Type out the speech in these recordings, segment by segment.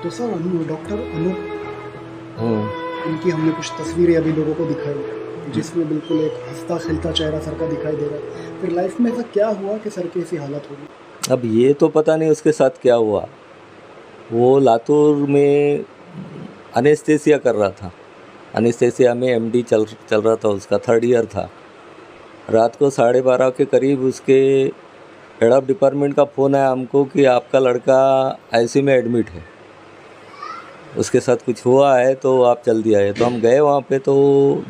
तो sir doctor Anoop, हम्म। इनकी हमने कुछ तस्वीरें अभी लोगों को दिखाई जिसमें बिल्कुल एक हंसता खेलता चेहरा सर का दिखाई दे रहा है। फिर लाइफ में ऐसा क्या हुआ कि सर की ऐसी हालत होगी? अब ये तो पता नहीं उसके साथ क्या हुआ। वो लातूर में अनेस्थेसिया कर रहा था। अनेस्थेसिया में एमडी चल रहा था, उसका 3rd ईयर था। रात को 12:30 के करीब उसके हेड ऑफ डिपार्टमेंट का फ़ोन आया हमको कि आपका लड़का आईसीयू में एडमिट है, उसके साथ कुछ हुआ है तो आप जल्दी आए। तो हम गए वहाँ पे, तो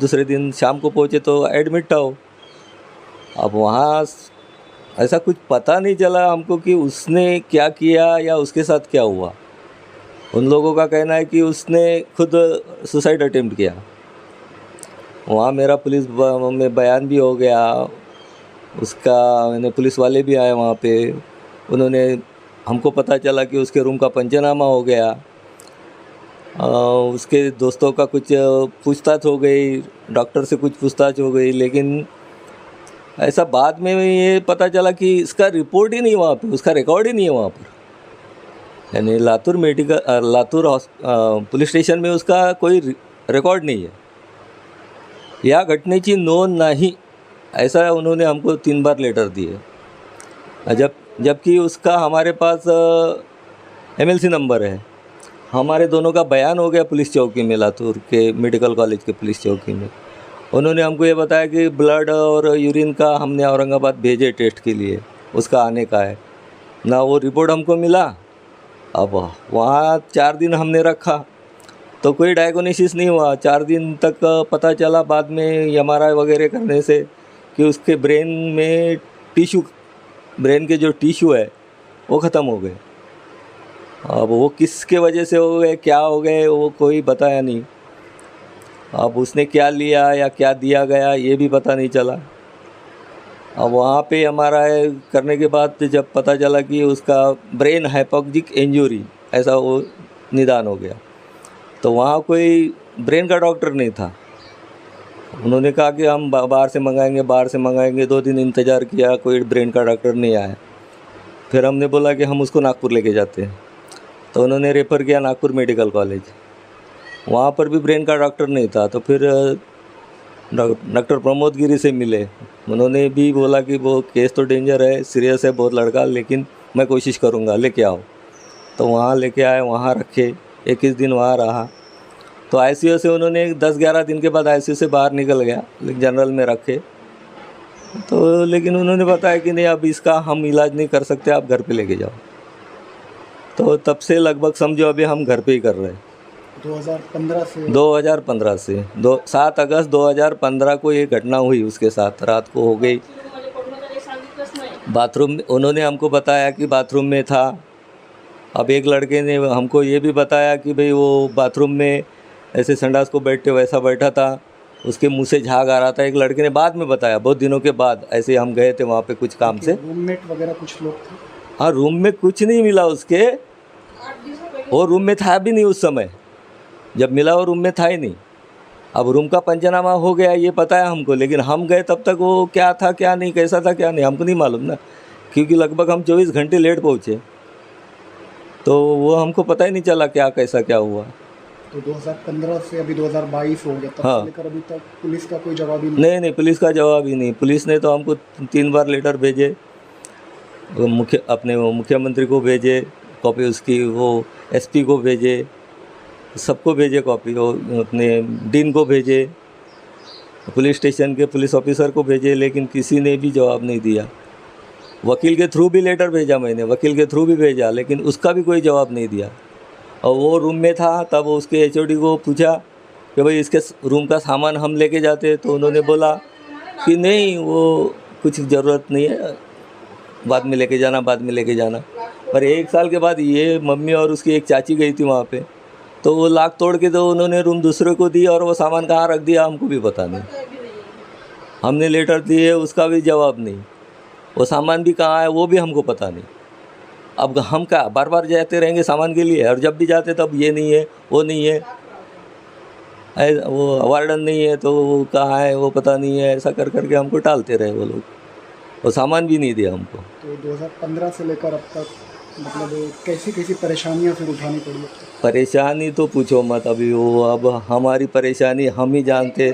दूसरे दिन शाम को पहुँचे तो एडमिट था वो। अब वहाँ ऐसा कुछ पता नहीं चला हमको कि उसने क्या किया या उसके साथ क्या हुआ। उन लोगों का कहना है कि उसने खुद सुसाइड अटेम्प्ट किया। वहाँ मेरा पुलिस में बयान भी हो गया उसका, मैंने पुलिस वाले भी आए वहाँ पे। उन्होंने हमको पता चला कि उसके रूम का पंचनामा हो गया। उसके दोस्तों का कुछ पूछताछ हो गई, डॉक्टर से कुछ पूछताछ हो गई, लेकिन ऐसा बाद में ये पता चला कि इसका रिपोर्ट ही नहीं वहाँ पे, उसका रिकॉर्ड ही नहीं है वहाँ पर। यानी लातूर पुलिस स्टेशन में उसका कोई रिकॉर्ड नहीं है या घटनेची नोंद नाही, ऐसा उन्होंने हमको 3 बार लेटर दिए। जबकि उसका हमारे पास MLC नंबर है। हमारे दोनों का बयान हो गया पुलिस चौकी में, लातूर के मेडिकल कॉलेज के पुलिस चौकी में। उन्होंने हमको ये बताया कि ब्लड और यूरिन का हमने औरंगाबाद भेजे टेस्ट के लिए, उसका आने का है ना, वो रिपोर्ट हमको मिला। अब वहाँ 4 दिन हमने रखा तो कोई डायग्नोसिस नहीं हुआ। 4 दिन तक पता चला बाद में MRI वगैरह करने से कि उसके ब्रेन में ब्रेन के जो टिश्यू है वो ख़त्म हो गए। अब वो किसके वजह से हो गए, क्या हो गए, वो कोई बताया नहीं। अब उसने क्या लिया या क्या दिया गया ये भी पता नहीं चला। अब वहाँ पे MRI करने के बाद जब पता चला कि उसका ब्रेन हाइपोक्सिक इंजरी ऐसा वो निदान हो गया, तो वहाँ कोई ब्रेन का डॉक्टर नहीं था। उन्होंने कहा कि हम बाहर से मंगाएंगे। 2 दिन इंतज़ार किया, कोई ब्रेन का डॉक्टर नहीं आया। फिर हमने बोला कि हम उसको नागपुर लेके जाते हैं, तो उन्होंने रेफ़र किया नागपुर मेडिकल कॉलेज। वहाँ पर भी ब्रेन का डॉक्टर नहीं था। तो फिर डॉक्टर प्रमोद गिरी से मिले। उन्होंने भी बोला कि वो केस तो डेंजर है, सीरियस है बहुत लड़का, लेकिन मैं कोशिश करूँगा, लेके आओ। तो वहाँ लेके आए, वहाँ रखे, 21 दिन वहाँ रहा। तो ICU से उन्होंने 10-11 दिन के बाद ICU से बाहर निकल गया, लेकिन जनरल में रखे। तो लेकिन उन्होंने बताया कि नहीं, अब इसका हम इलाज नहीं कर सकते, आप घर पे लेके जाओ। तो तब से लगभग समझो अभी हम घर पे ही कर रहे हैं। 2015 से 7 अगस्त 2015 को ये घटना हुई उसके साथ, रात को हो गई। बाथरूम में उन्होंने हमको बताया कि बाथरूम में था। अब एक लड़के ने हमको ये भी बताया कि भाई वो बाथरूम में ऐसे संडास को बैठते वैसा बैठा था, उसके मुंह से झाग आ रहा था। एक लड़के ने बाद में बताया, बहुत दिनों के बाद, ऐसे हम गए थे वहाँ पे कुछ काम से। रूममेट वगैरह कुछ लोग थे? हाँ, रूम में कुछ नहीं मिला उसके, वो रूम में था भी नहीं उस समय, जब मिला वो रूम में था ही नहीं। अब रूम का पंचनामा हो गया ये पता है हमको, लेकिन हम गए तब तक वो क्या था क्या नहीं, कैसा था क्या नहीं, हमको नहीं मालूम ना, क्योंकि लगभग हम 24 घंटे लेट पहुँचे, तो वो हमको पता ही नहीं चला क्या कैसा क्या हुआ। तो 2015 से अभी 2022 हो गया, तब हाँ। से लेकर अभी तक पुलिस का कोई जवाब ही नहीं? नहीं, पुलिस का जवाब ही नहीं। पुलिस ने तो हमको 3 बार लेटर भेजे, वो मुख्यमंत्री को भेजे कॉपी, उसकी वो SP को भेजे, सबको भेजे कॉपी, वो अपने डीन को भेजे, पुलिस स्टेशन के पुलिस ऑफिसर को भेजे, लेकिन किसी ने भी जवाब नहीं दिया। वकील के थ्रू भी लेटर भेजा मैंने, वकील के थ्रू भी भेजा, लेकिन उसका भी कोई जवाब नहीं दिया। और वो रूम में था, तब उसके HOD को पूछा कि भाई इसके रूम का सामान हम लेके जाते, तो उन्होंने बोला कि नहीं, वो कुछ ज़रूरत नहीं है, बाद में लेके जाना। पर 1 साल के बाद ये मम्मी और उसकी एक चाची गई थी वहाँ पे, तो वो लाख तोड़ के तो उन्होंने रूम दूसरे को दी, और वो सामान कहाँ रख दिया हमको भी पता नहीं। हमने लेटर दिए, उसका भी जवाब नहीं, वो सामान भी कहाँ है वो भी हमको पता नहीं। अब हम क्या बार बार जाते रहेंगे सामान के लिए, और जब भी जाते तब ये नहीं है, वो नहीं है, वो वार्डन नहीं है तो वो कहाँ है वो पता नहीं है, ऐसा कर करके हमको टालते रहे वो लोग, और सामान भी नहीं दिया हमको। तो 2015 से लेकर अब तक मतलब कैसी कैसी परेशानियां फिर उठानी पड़ी? परेशानी तो पूछो मत अभी, वो अब हमारी परेशानी हम ही जानते।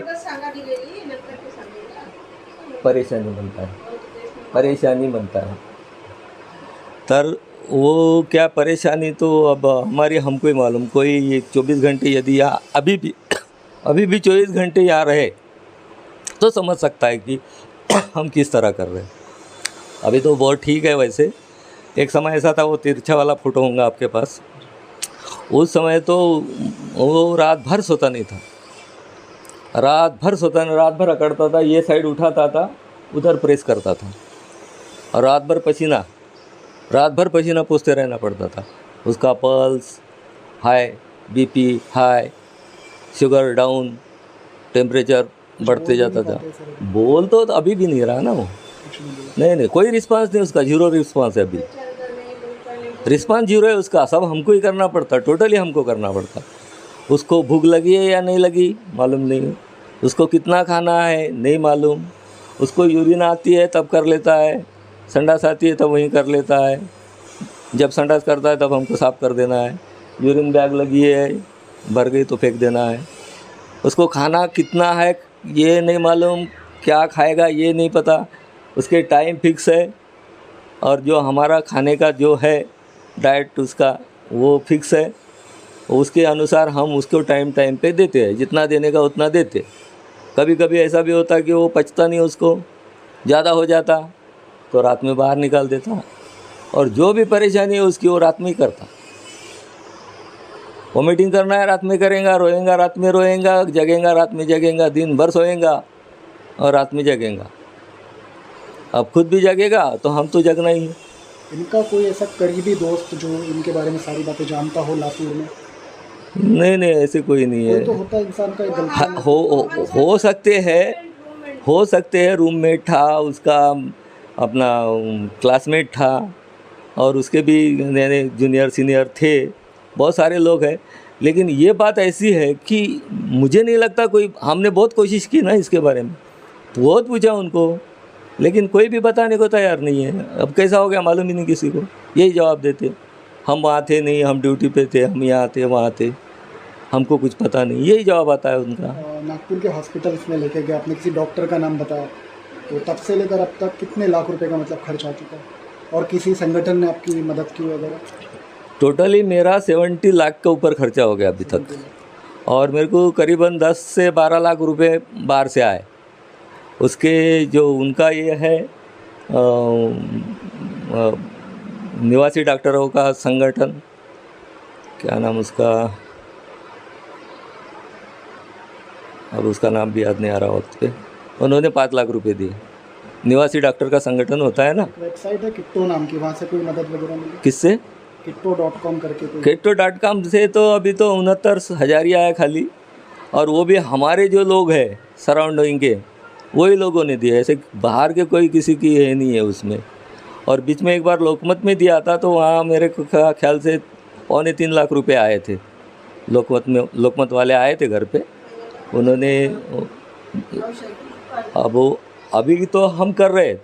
परेशानी बनता है, परेशानी बनता है तर वो क्या परेशानी तो अब हमारी हमको ही मालूम। कोई ये 24 घंटे यदि यहाँ अभी भी 24 घंटे यहाँ रहे तो समझ सकता है कि हम किस तरह कर रहे हैं। अभी तो बहुत ठीक है। वैसे एक समय ऐसा था, वो तिरछा वाला फोटो होगा आपके पास, उस समय तो वो रात भर सोता नहीं था, रात भर अकड़ता था, ये साइड उठाता था, उधर प्रेस करता था, और रात भर पसीना पोंछते रहना पड़ता था। उसका pulse high, BP high, sugar down, temperature बढ़ते जाता था। बोल तो अभी भी नहीं रहा ना वो। नहीं, कोई रिस्पांस नहीं उसका, जीरो रिस्पांस है अभी। रिस्पांस जीरो है उसका, सब हमको ही करना पड़ता, टोटली हमको करना पड़ता। उसको भूख लगी है या नहीं लगी मालूम नहीं, उसको कितना खाना है नहीं मालूम, उसको यूरिन आती है तब कर लेता है, संडास आती है तब वहीं कर लेता है, जब संडास करता है तब हमको साफ़ कर देना है। यूरिन बैग लगी है, भर गई तो फेंक देना है। उसको खाना कितना है ये नहीं मालूम, क्या खाएगा ये नहीं पता, उसके टाइम फिक्स है, और जो हमारा खाने का जो है डाइट उसका वो फिक्स है, उसके अनुसार हम उसको टाइम पे देते हैं, जितना देने का उतना देते। कभी कभी ऐसा भी होता कि वो पचता नहीं, उसको ज़्यादा हो जाता तो रात में बाहर निकाल देता, और जो भी परेशानी है उसकी वो रात में ही करता। वोमिटिंग करना है रात में करेगा, रोएगा रात में रोएगा, जगेगा रात में जगेगा, दिन भर सोएगा और रात में जगेगा। अब खुद भी जगेगा तो हम तो जगना ही है। इनका कोई ऐसा करीबी दोस्त जो इनके बारे में सारी बातें जानता हो लातूर में? नहीं, ऐसे कोई नहीं है। कोई तो होता है इंसान का एक गलती। हो सकते हैं रूममेट था उसका, अपना क्लासमेट था, और उसके भी जूनियर सीनियर थे, बहुत सारे लोग हैं। लेकिन ये बात ऐसी है कि मुझे नहीं लगता कोई, हमने बहुत कोशिश की ना इसके बारे में, बहुत पूछा उनको, लेकिन कोई भी बताने को तैयार नहीं है। अब कैसा हो गया मालूम ही नहीं किसी को, यही जवाब देते, हम वहाँ थे नहीं, हम ड्यूटी पे थे, हम यहाँ थे वहाँ थे, हमको कुछ पता नहीं, यही जवाब आता है उनका। नागपुर के हॉस्पिटल्स में लेके गए, आपने किसी डॉक्टर का नाम बताया, तो तब से लेकर अब तक कितने लाख रुपए का मतलब खर्च आ चुका है, और किसी संगठन ने आपकी मदद की वगैरह? टोटली मेरा 70 लाख के ऊपर खर्चा हो गया अभी तक, और मेरे को करीबन 10 से 12 लाख रुपए बाहर से आए। उसके जो उनका ये है निवासी डॉक्टरों का संगठन, क्या नाम उसका, अब उसका नाम भी याद नहीं आ रहा वक्त पे, उन्होंने 5 लाख रुपए दिए। निवासी डॉक्टर का संगठन होता है ना, वेबसाइट है किट्टो नाम की, वहाँ से कोई मदद वगैरह मिली? किससे? kitto.com करके कोई? kitto.com से तो अभी तो 69,000 ही आया खाली, और वो भी हमारे जो लोग हैं सराउंडिंग के वही लोगों ने दिया, ऐसे बाहर के कोई किसी की है नहीं है उसमें। और बीच में एक बार लोकमत में दिया था, तो वहाँ मेरे ख्याल से 2.25 लाख रुपए आए थे लोकमत में, लोकमत वाले आए थे घर पे, उन्होंने। अब अभी तो हम कर रहे,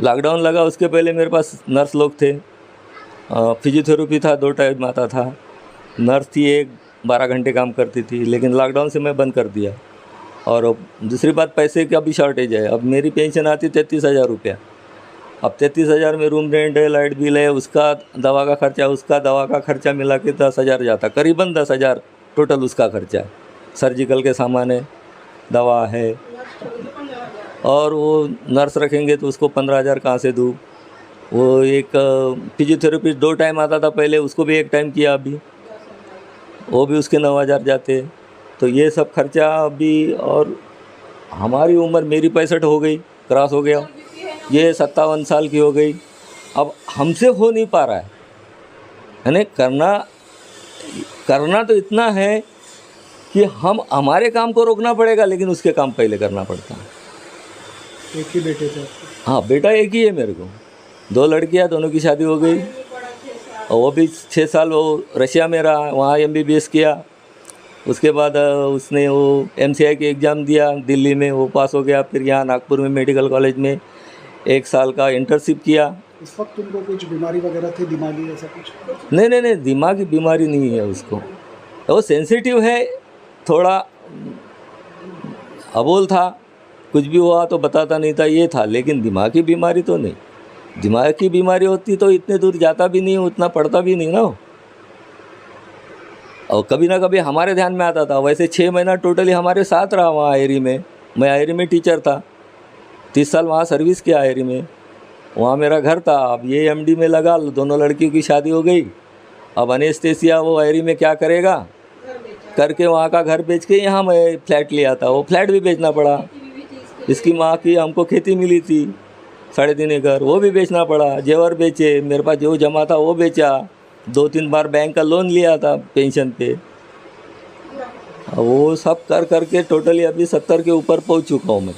लॉकडाउन लगा उसके पहले मेरे पास नर्स लोग थे, फिजियोथेरेपी था, 2 टाइम आता था, नर्स थी एक 12 घंटे काम करती थी, लेकिन लॉकडाउन से मैं बंद कर दिया। और दूसरी बात, पैसे का भी शॉर्टेज है। अब मेरी पेंशन आती 33,000 रुपया, अब 33,000 में रूम रेंट है, लाइट बिल है, उसका दवा का खर्चा, उसका दवा का खर्चा मिला के 10,000 जाता, करीबन 10,000 टोटल उसका खर्चा है। सर्जिकल के सामान है, दवा है, और वो नर्स रखेंगे तो उसको 15,000 कहाँ से दूँ। वो एक फिजियोथेरेपिस्ट 2 टाइम आता था पहले, उसको भी 1 टाइम किया अभी, वो भी उसके 9,000 जाते। तो ये सब खर्चा अभी, और हमारी उम्र, मेरी 65 हो गई, क्रॉस हो गया, ये 57 साल की हो गई, अब हमसे हो नहीं पा रहा है। यानी करना तो इतना है कि हमारे काम को रोकना पड़ेगा, लेकिन उसके काम पहले करना पड़ता है। एक ही बेटे थे आपके? हाँ, बेटा एक ही है मेरे को, 2 लड़कियाँ, दोनों की शादी हो गई, और वो भी 6 साल वो रशिया में रहा, वहाँ MBBS किया। उसके बाद उसने वो MCI की एग्ज़ाम दिया दिल्ली में, वो पास हो गया। फिर यहाँ नागपुर में मेडिकल कॉलेज में 1 साल का इंटर्नशिप किया, इस वक्त उनको कुछ बीमारी वगैरह थी दिमागी ऐसा कुछ? नहीं नहीं नहीं, दिमागी बीमारी नहीं है उसको, वो सेंसिटिव है थोड़ा, अबोल था, कुछ भी हुआ तो बताता नहीं था, ये था, लेकिन दिमाग की बीमारी तो नहीं। दिमाग की बीमारी होती तो इतने दूर जाता भी नहीं, उतना पढ़ता भी नहीं ना वो। और कभी ना कभी हमारे ध्यान में आता था। वैसे 6 महीना टोटली हमारे साथ रहा वहाँ आयरी में। मैं आयरी में टीचर था, 30 साल वहाँ सर्विस किया आयरी में, वहाँ मेरा घर था। अब ये एमडी में लगा, दोनों लड़कियों की शादी हो गई। अब एनेस्थेसिया वो आयरी में क्या करेगा करके वहाँ का घर बेच के यहाँ मैं फ्लैट लिया था, वो फ्लैट भी बेचना पड़ा। इसकी माँ की हमको खेती मिली थी 3.5 एकड़, वो भी बेचना पड़ा। जेवर बेचे, मेरे पास जो जमा था वो बेचा, 2-3 बार बैंक का लोन लिया था पेंशन पे। वो सब कर करके टोटली अभी 70 के ऊपर पहुंच चुका हूँ मैं।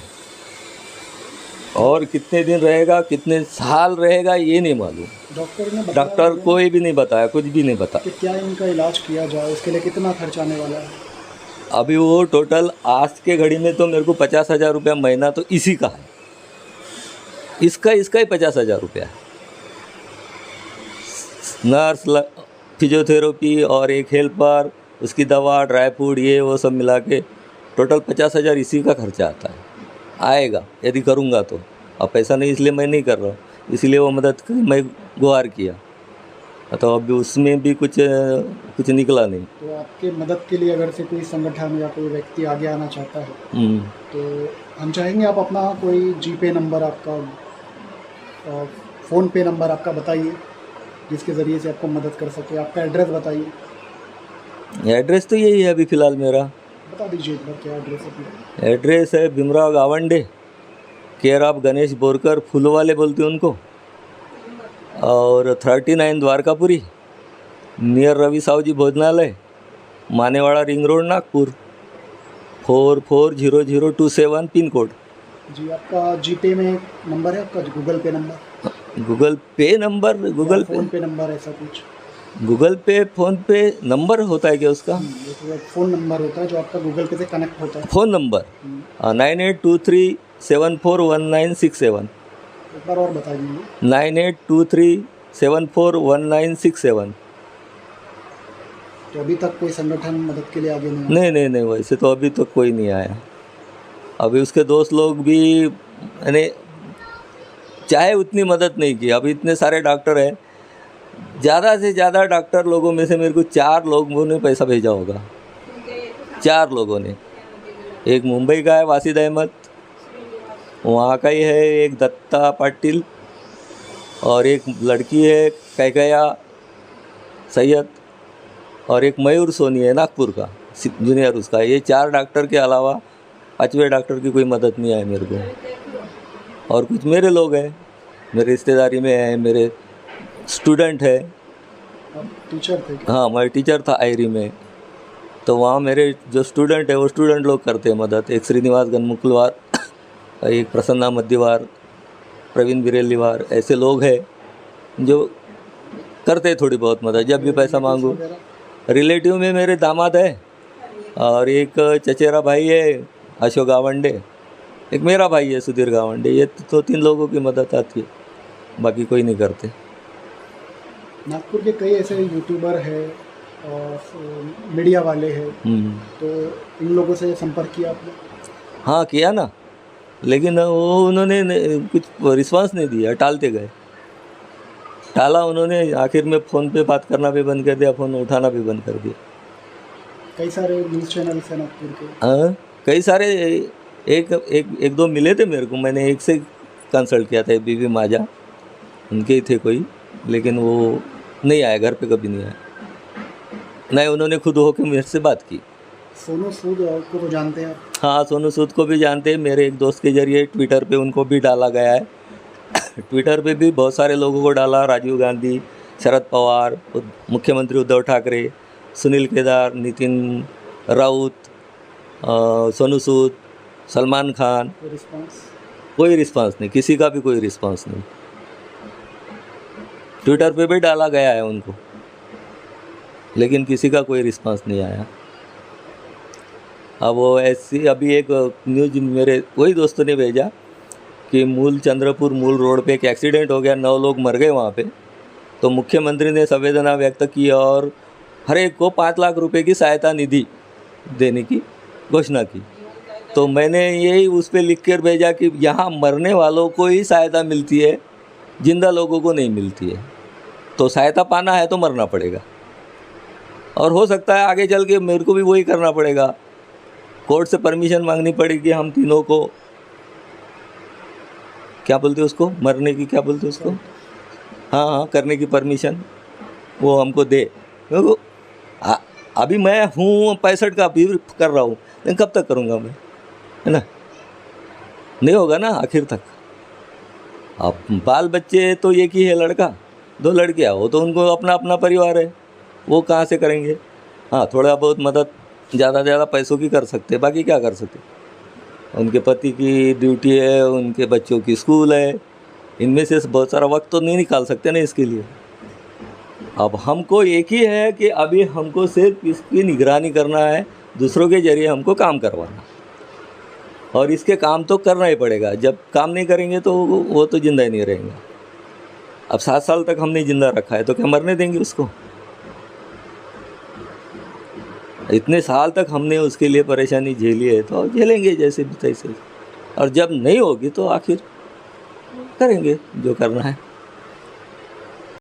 और कितने दिन रहेगा, कितने साल रहेगा, ये नहीं मालूम। डॉक्टर ने बताया डॉक्टर कोई भी नहीं बताया, कुछ भी नहीं बताया कि क्या इनका इलाज किया जाए, उसके लिए कितना खर्च आने वाला है? अभी। वो टोटल आज के घड़ी में तो मेरे को 50,000 रुपया महीना तो इसी का है, इसका ही 50,000 रुपया है। नर्स, फिजियोथेरेपी और एक हेल्पर, उसकी दवा, ड्राई फ्रूट, ये वो सब मिला के टोटल 50,000 इसी का खर्चा आता है। आएगा यदि करूँगा तो। अब पैसा नहीं इसलिए मैं नहीं कर रहा हूँ, इसलिए वो मदद मैं गुहार किया, तो अभी उसमें भी कुछ निकला नहीं। तो आपके मदद के लिए अगर से कोई संगठन या कोई व्यक्ति आगे आना चाहता है तो हम चाहेंगे आप अपना कोई जीपे नंबर, आपका फ़ोन पे नंबर आपका बताइए, जिसके ज़रिए से आपको मदद कर सके। आपका एड्रेस बताइए। एड्रेस तो यही है अभी फ़िलहाल मेरा। बता दीजिए एक बार, क्या एड्रेस है अपना? एड्रेस है भीमराव गावंडे, केयर ऑफ गणेश बोरकर, फूल वाले बोलते हैं उनको, और 39 द्वारकापुरी, नियर रवि साहू जी भोजनालय, Manewada ring road, Nagpur, 440027 pin code. जी, आपका जीपे में नंबर है आपका, Google Pay number? Google Pay number, Google Pay, PhonePe number ऐसा कुछ? Google Pay, PhonePe number होता है क्या उसका? ये तो एक फ़ोन नंबर होता है जो आपका गूगल पे से कनेक्ट होता है। Phone number 9823741967। एक बार और बता दीजिए। 9823741967। तो अभी तक कोई संगठन मदद के लिए आगे नहीं आया? नहीं नहीं नहीं, वैसे तो अभी तो कोई नहीं आया। अभी उसके दोस्त लोग भी यानी चाहे उतनी मदद नहीं की। अभी इतने सारे डॉक्टर हैं, ज़्यादा से ज़्यादा डॉक्टर लोगों में से मेरे को 4 लोगों ने पैसा भेजा होगा, 4 लोगों ने। एक मुंबई का है वासिद अहमद, वहाँ का ही है एक दत्ता पाटिल, और एक लड़की है कैकया सैयद, और एक मयूर सोनी है नागपुर का जूनियर उसका। ये 4 डॉक्टर के अलावा 5वें डॉक्टर की कोई मदद नहीं आई मेरे को। और कुछ मेरे लोग हैं, मेरे रिश्तेदारी में हैं, मेरे स्टूडेंट है। आप टीचर थे क्या? हाँ, मैं टीचर था आयरी में, तो वहाँ मेरे जो स्टूडेंट है वो स्टूडेंट लोग करते हैं मदद। एक श्रीनिवास गनमुकुलवार, एक प्रसन्ना मध्यवार, प्रवीण बिरेलीवार, ऐसे लोग हैं जो करते हैं थोड़ी बहुत मदद जब भी पैसा मांगूँ। रिलेटिव में मेरे दामाद है, और एक चचेरा भाई है अशोक गावंडे, एक मेरा भाई है सुधीर गावंडे। ये तो 3 लोगों की मदद आती है, बाकी कोई नहीं करते। नागपुर के कई ऐसे यूट्यूबर हैं और मीडिया वाले हैं, तो इन लोगों से संपर्क किया आपने? हाँ किया ना, लेकिन वो उन्होंने कुछ रिस्पांस नहीं दिया, टालते गए। टाला उन्होंने, आखिर में फ़ोन पे बात करना भी बंद कर दिया, फ़ोन उठाना भी बंद कर दिया। कई सारे न्यूज़ चैनल्स हैं नागपुर के। हाँ, कई सारे, एक दो मिले थे मेरे को, मैंने एक से कंसल्ट किया था, बीबी माजा, उनके ही थे कोई, लेकिन वो नहीं आया, घर पे कभी नहीं आया। नहीं, उन्होंने खुद होकर मेरे से बात की। सोनू सूद को तो जानते हैं आप? हाँ, सोनू सूद को भी जानते हैं, मेरे एक दोस्त के जरिए ट्विटर पे उनको भी डाला गया है। ट्विटर पे भी बहुत सारे लोगों को डाला, राजीव गांधी, शरद पवार, मुख्यमंत्री उद्धव ठाकरे, सुनील केदार, नितिन राउत, सोनू सूद, सलमान खान। कोई रिस्पांस नहीं, किसी का भी कोई रिस्पांस नहीं। ट्विटर पे भी डाला गया है उनको, लेकिन किसी का कोई रिस्पांस नहीं आया। अब वो ऐसी, अभी एक न्यूज़ मेरे वही दोस्तों ने भेजा कि मूल चंद्रपुर मूल रोड पे एक एक्सीडेंट हो गया, 9 लोग मर गए वहाँ पे, तो मुख्यमंत्री ने संवेदना व्यक्त की और हर एक को 5 लाख रुपए की सहायता निधि देने की घोषणा की। तो मैंने यही उस पर लिख कर भेजा कि यहाँ मरने वालों को ही सहायता मिलती है, जिंदा लोगों को नहीं मिलती है। तो सहायता पाना है तो मरना पड़ेगा, और हो सकता है आगे चल के मेरे को भी वही करना पड़ेगा, कोर्ट से परमिशन मांगनी पड़ेगी हम तीनों को, क्या बोलते उसको, मरने की क्या बोलते उसको, हाँ, करने की परमिशन वो हमको दे। क्योंकि अभी मैं हूँ 65 का, अभी कर रहा हूँ, लेकिन कब तक करूँगा मैं, है ना, नहीं होगा ना आखिर तक। अब बाल बच्चे तो एक ही है लड़का, 2 लड़कियाँ, वो तो उनको अपना अपना परिवार है, वो कहाँ से करेंगे। हाँ, थोड़ा बहुत मदद ज़्यादा ज़्यादा पैसों की कर सकते, बाकी क्या कर सकते। उनके पति की ड्यूटी है, उनके बच्चों की स्कूल है, इनमें से बहुत सारा वक्त तो नहीं निकाल सकते ना इसके लिए। अब हमको एक ही है कि अभी हमको सिर्फ इसकी निगरानी करना है, दूसरों के जरिए हमको काम करवाना, और इसके काम तो करना ही पड़ेगा। जब काम नहीं करेंगे तो वो तो जिंदा ही नहीं रहेंगे। अब 7 साल तक हमने जिंदा रखा है तो क्या मरने देंगे उसको? इतने साल तक हमने उसके लिए परेशानी झेली है तो झेलेंगे जैसे भी तैसे, और जब नहीं होगी तो आखिर करेंगे जो करना है।